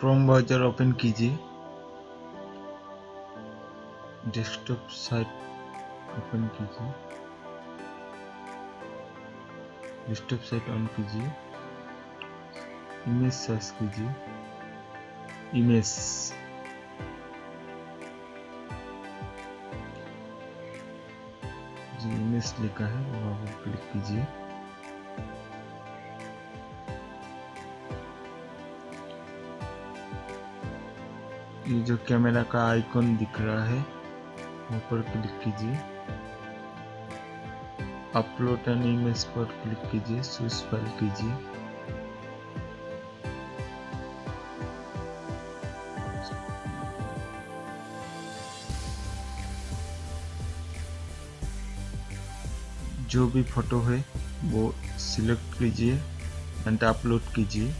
Chrome browser open कीजिए, desktop site open कीजिए, desktop site on कीजिए, इमेज सर्च कीजिए, इमेज जो इमेज लिखा है वहाँ पर क्लिक कीजिए। ये जो कैमरा का आइकॉन दिख रहा है वहाँ पर क्लिक कीजिए, अपलोड एन इमेज पर क्लिक कीजिए, चूज फाइल कीजिए, जो भी फोटो है वो सिलेक्ट कीजिए एंड अपलोड कीजिए।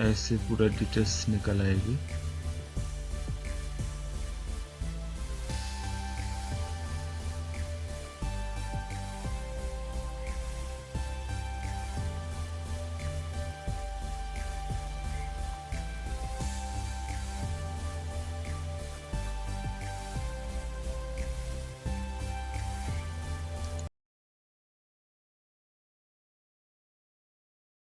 ऐसे पूरा डिटेल्स निकल आएगी।